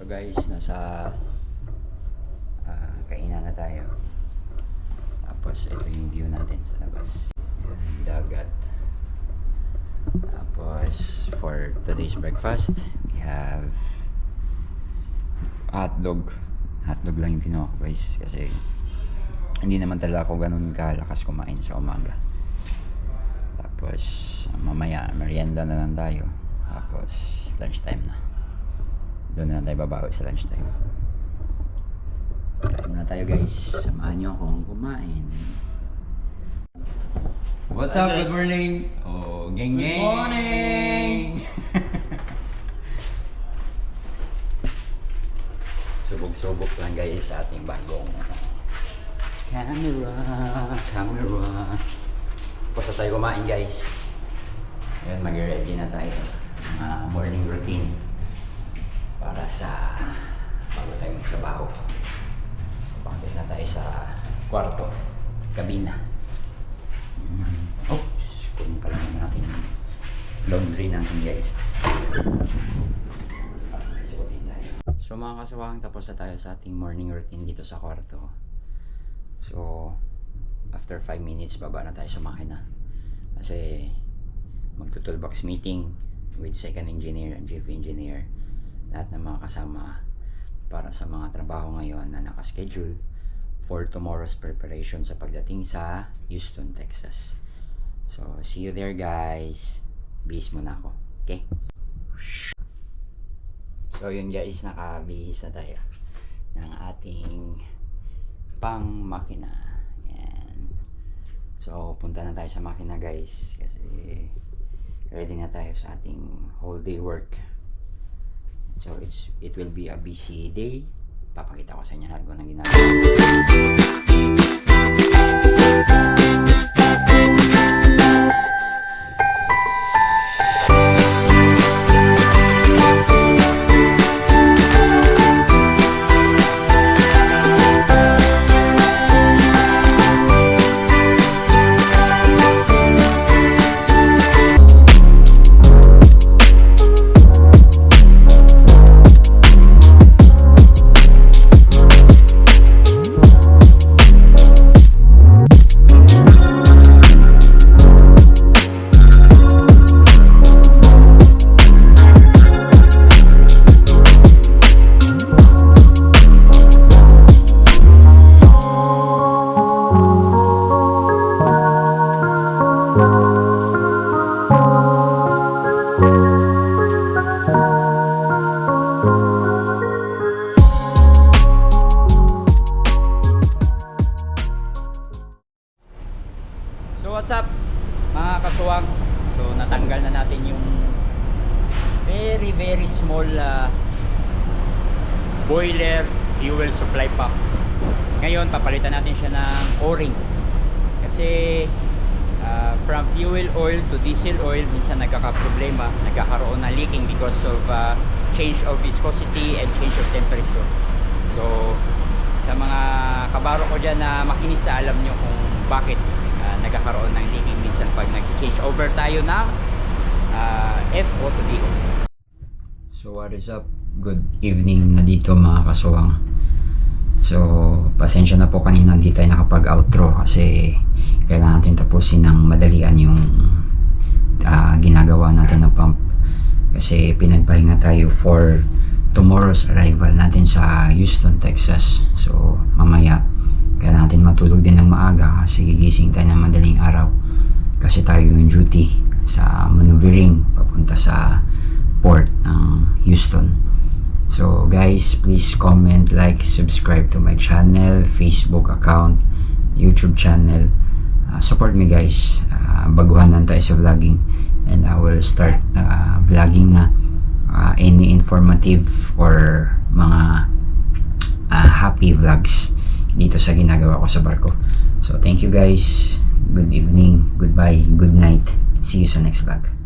guys, nasa kainan na tayo. Tapos ito yung view natin sa labas. Yan, dagat. Tapos for today's breakfast, we have hotdog. Hotdog lang yung kinuha ko guys, kasi hindi naman talaga ako ganun kalakas kumain sa umaga. Tapos mamaya merienda na lang tayo. Tapos lunchtime na. Doon na tayo babawi sa lunchtime. Kain muna tayo guys. Samahan nyo akong kumain. What's up? Good morning. Oh, geng geng. Good morning. Subok-subok lang guys sa ating bagong camera. Tapos na tayo kumain guys. Ngayon mag-ready na tayo. Morning routine para sa bago tayo magtrabaho. Pakit na tayo sa kwarto, kabina. Kunin pa lang naman natin yung laundry natin guys. So mga kasawang, tapos na tayo sa ating morning routine dito sa kwarto. So after 5 minutes baba na tayo sa makina kasi magto-toolbox meeting with second engineer and chief engineer, lahat ng mga kasama para sa mga trabaho ngayon na nakaschedule for tomorrow's preparation sa pagdating sa Houston, Texas. So see you there guys. Bihis muna ako, okay? So yun guys, nakabihis na tayo ng ating pang makina. Yan. So punta na tayo sa makina guys, kasi ready na tayo sa ating whole day work. So it will be a busy day. Papakita ko sa inyo lahat kung anong ginagawa. So what's up mga kasuwang? So natanggal na natin yung very small boiler fuel supply pump. Ngayon papalitan natin siya ng O-ring kasi from fuel oil to diesel oil minsan nagkakaproblema, nagkakaroon ng leaking because of change of viscosity and change of temperature. So sa mga kabaro ko dyan na makinista, alam nyo kung bakit nagkakaroon ng leaking minsan pag nag-change over tayo ng FO to DO. So what is up? Good evening na dito mga kasuwang. So pasensya na po kanina hindi tayo nakapag-outro kasi kailangan natin tapusin ng madalian yung ginagawa natin ng pump, kasi pinagpahinga tayo for tomorrow's arrival natin sa Houston, Texas. So mamaya kaya natin matulog din ng maaga kasi gigising tayo ng madaling araw kasi tayo yung duty sa maneuvering papunta sa port ng Houston. So guys, please comment, like, subscribe to my channel, Facebook account, YouTube channel. Support me guys. Baguhan lang tayo sa vlogging and I will start vlogging na any informative or mga happy vlogs dito sa ginagawa ko sa barko. So thank you guys. Good evening, goodbye, good night. See you sa next vlog.